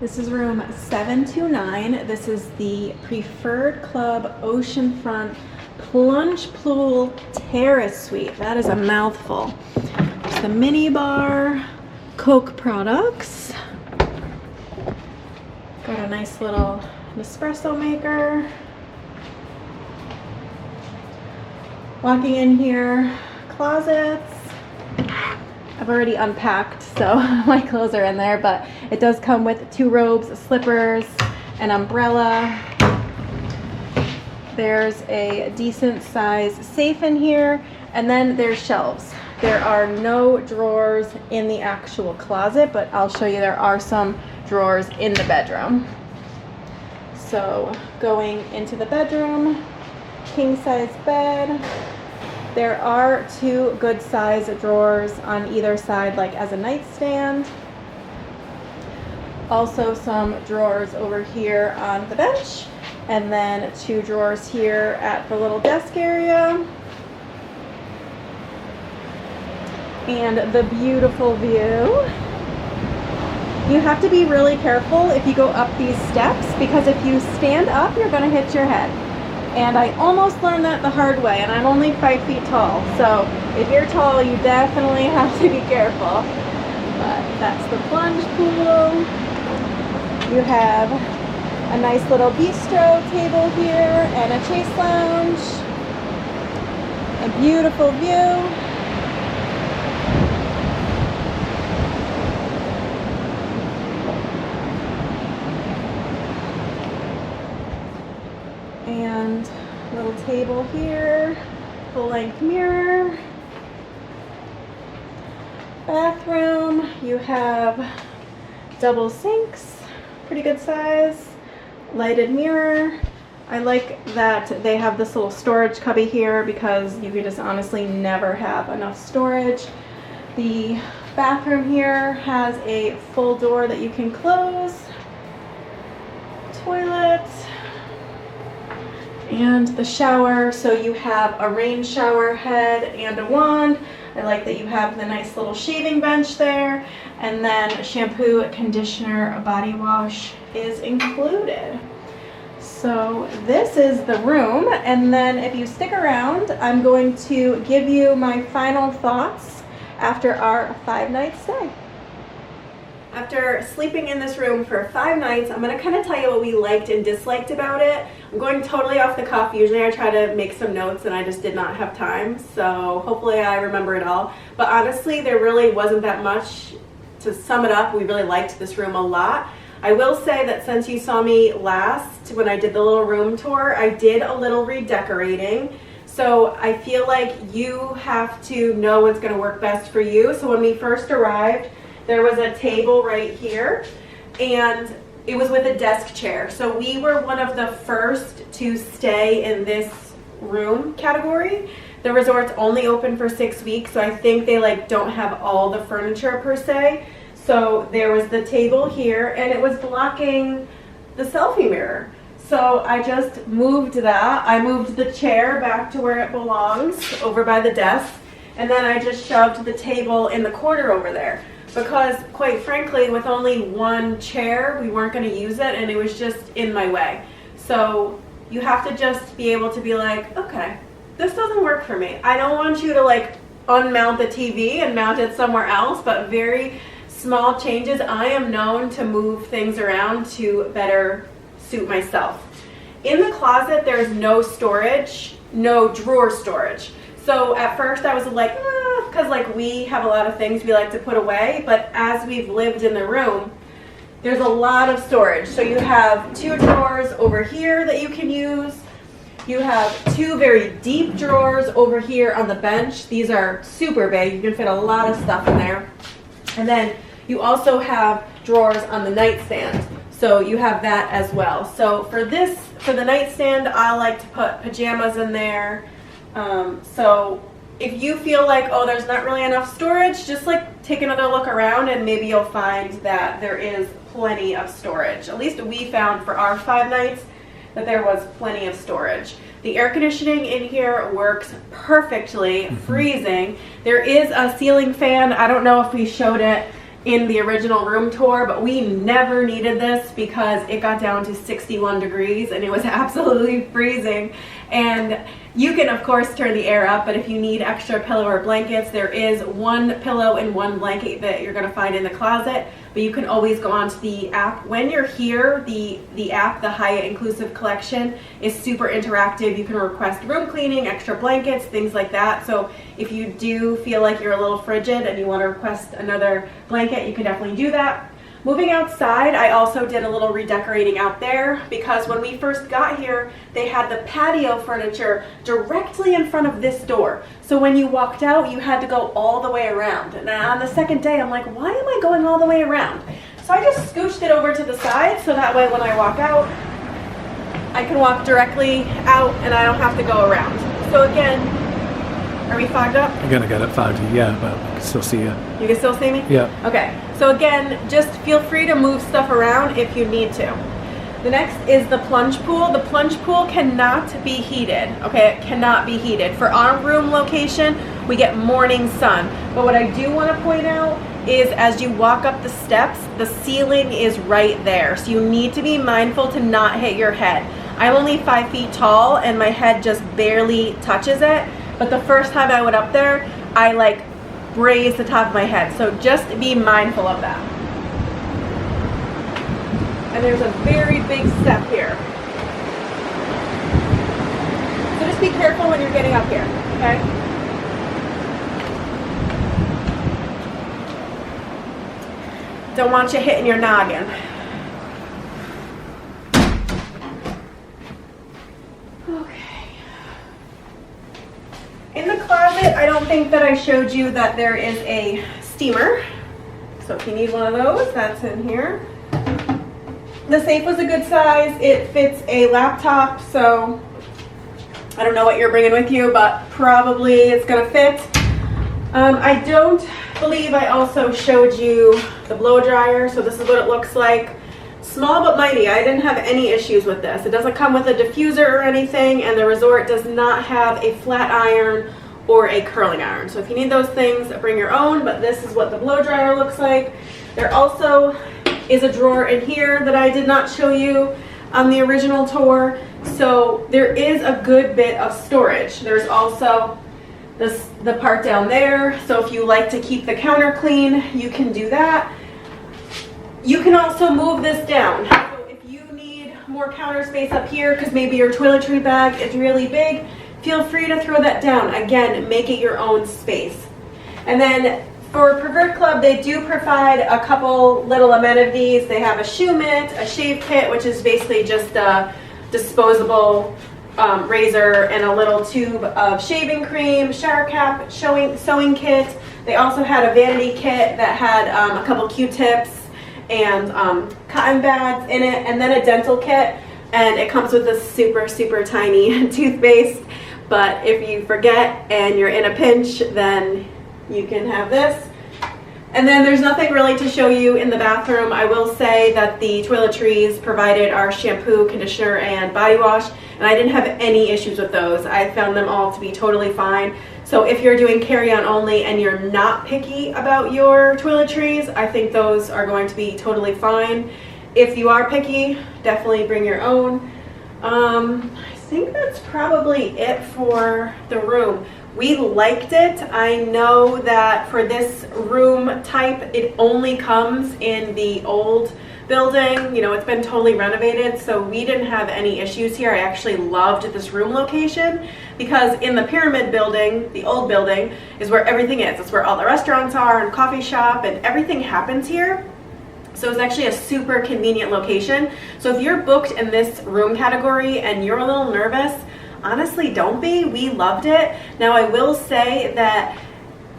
This is room 729. This is the Preferred Club Oceanfront Plunge Pool Terrace Suite. That is a mouthful. There's the mini bar, Coke products. Got a nice little espresso maker. Walking in here, closets. I've already unpacked, so my clothes are in there, but it does come with 2 robes, slippers, an umbrella. There's a decent size safe in here, and then there's shelves. There are no drawers in the actual closet, but I'll show you there are some drawers in the bedroom. So going into the bedroom, king size bed. There are 2 good size drawers on either side, like as a nightstand. Also some drawers over here on the bench, and then 2 drawers here at the little desk area. And the beautiful view. You have to be really careful if you go up these steps, because if you stand up, you're going to hit your head. And I almost learned that the hard way, and I'm only 5 feet tall. So if you're tall, you definitely have to be careful. But that's the plunge pool. You have a nice little bistro table here and a chase lounge. A beautiful view. And little table here, full-length mirror. Bathroom, you have double sinks, pretty good size, lighted mirror. I like that they have this little storage cubby here because you can just honestly never have enough storage. The bathroom here has a full door that you can close. Toilet. And the shower, so you have a rain shower head and a wand. I like that you have the nice little shaving bench there, and then a shampoo, conditioner, a body wash is included. So this is the room, and then if you stick around, I'm going to give you my final thoughts after our 5-night stay. After sleeping in this room for 5 nights, I'm going to kind of tell you what we liked and disliked about it. I'm going totally off the cuff. Usually I try to make some notes and I just did not have time, so hopefully I remember it all. But honestly, there really wasn't that much. To sum it up, we really liked this room a lot. I will say that since you saw me last when I did the little room tour, I did a little redecorating. So I feel like you have to know what's going to work best for you. So when we first arrived, there was a table right here, and it was with a desk chair. So we were one of the first to stay in this room category. The resort's only open for 6 weeks, so I think they don't have all the furniture per se. So there was the table here, and it was blocking the selfie mirror. So I just moved that. I moved the chair back to where it belongs, over by the desk, and then I just shoved the table in the corner over there. Because, quite frankly, with only 1 chair, we weren't going to use it, and it was just in my way. So you have to just be able to be like, okay, this doesn't work for me. I don't want you to unmount the TV and mount it somewhere else, but very small changes. I am known to move things around to better suit myself. In the closet, there's no storage, no drawer storage. So at first I was like, because we have a lot of things we like to put away, but as we've lived in the room, there's a lot of storage. So you have 2 drawers over here that you can use. You have 2 very deep drawers over here on the bench. These are super big. You can fit a lot of stuff in there. And then you also have drawers on the nightstand. So you have that as well. So for the nightstand, I like to put pajamas in there. So if you feel like, oh, there's not really enough storage, just take another look around and maybe you'll find that there is plenty of storage. At least we found for our 5 nights that there was plenty of storage. The air conditioning in here works perfectly, freezing. There is a ceiling fan. I don't know if we showed it in the original room tour, but we never needed this because it got down to 61 degrees and it was absolutely freezing. And you can of course turn the air up, but if you need extra pillow or blankets, there is one pillow and one blanket that you're gonna find in the closet, but you can always go onto the app. When you're here, the app, the Hyatt Inclusive Collection, is super interactive. You can request room cleaning, extra blankets, things like that. So if you do feel like you're a little frigid and you want to request another blanket, you can definitely do that. Moving outside, I also did a little redecorating out there because when we first got here, they had the patio furniture directly in front of this door. So when you walked out, you had to go all the way around. And on the second day, I'm like, why am I going all the way around? So I just scooched it over to the side so that way when I walk out, I can walk directly out and I don't have to go around. So again, are we fogged up? You're gonna get it foggy, yeah, but I can still see you. You can still see me? Yeah. Okay, so again, just feel free to move stuff around if you need to. The next is the plunge pool. The plunge pool cannot be heated, okay? It cannot be heated. For our room location, we get morning sun. But what I do want to point out is as you walk up the steps, the ceiling is right there. So you need to be mindful to not hit your head. I'm only 5 feet tall and my head just barely touches it. But the first time I went up there, I like grazed the top of my head. So just be mindful of that. And there's a very big step here. So just be careful when you're getting up here, okay? Don't want you hitting your noggin. In the closet, I don't think that I showed you that there is a steamer. So if you need one of those, that's in here. The safe was a good size. It fits a laptop, so I don't know what you're bringing with you, but probably it's gonna fit. I don't believe I also showed you the blow dryer, so this is what it looks like. Small but mighty. I didn't have any issues with this. It doesn't come with a diffuser or anything, and the resort does not have a flat iron or a curling iron. So if you need those things, bring your own, but this is what the blow dryer looks like. There also is a drawer in here that I did not show you on the original tour. So there is a good bit of storage. There's also the part down there. So if you like to keep the counter clean, you can do that. You can also move this down. So if you need more counter space up here because maybe your toiletry bag is really big, feel free to throw that down. Again, make it your own space. And then for Pervert Club, they do provide a couple little amenities. They have a shoe mitt, a shave kit, which is basically just a disposable razor and a little tube of shaving cream, shower cap, sewing kit. They also had a vanity kit that had a couple Q-tips and cotton bags in it, and then a dental kit, and it comes with a super tiny toothpaste. But if you forget and you're in a pinch, then you can have this. And then there's nothing really to show you in the bathroom. I will say that the toiletries provided our shampoo, conditioner, and body wash, and I didn't have any issues with those. I found them all to be totally fine. So if you're doing carry-on only and you're not picky about your toiletries, I think those are going to be totally fine. If you are picky, definitely bring your own. I think that's probably it for the room. We liked it. I know that for this room type, it only comes in the old building. You know, it's been totally renovated, so we didn't have any issues here. I actually loved this room location because in the pyramid building, the old building, is where everything is. It's where all the restaurants are and coffee shop and everything happens here. So it's actually a super convenient location. So if you're booked in this room category and you're a little nervous, honestly, don't be. We loved it. Now I will say that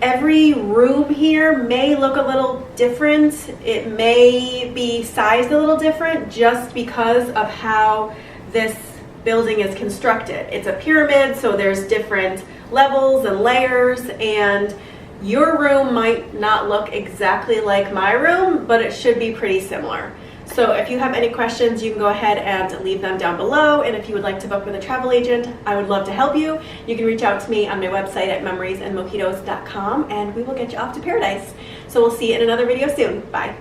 every room here may look a little different. It may be sized a little different just because of how this building is constructed. It's a pyramid, so there's different levels and layers, and your room might not look exactly like my room, but it should be pretty similar. So if you have any questions, you can go ahead and leave them down below. And if you would like to book with a travel agent, I would love to help you. You can reach out to me on my website at memoriesandmojitos.com, and we will get you off to paradise. So we'll see you in another video soon. Bye.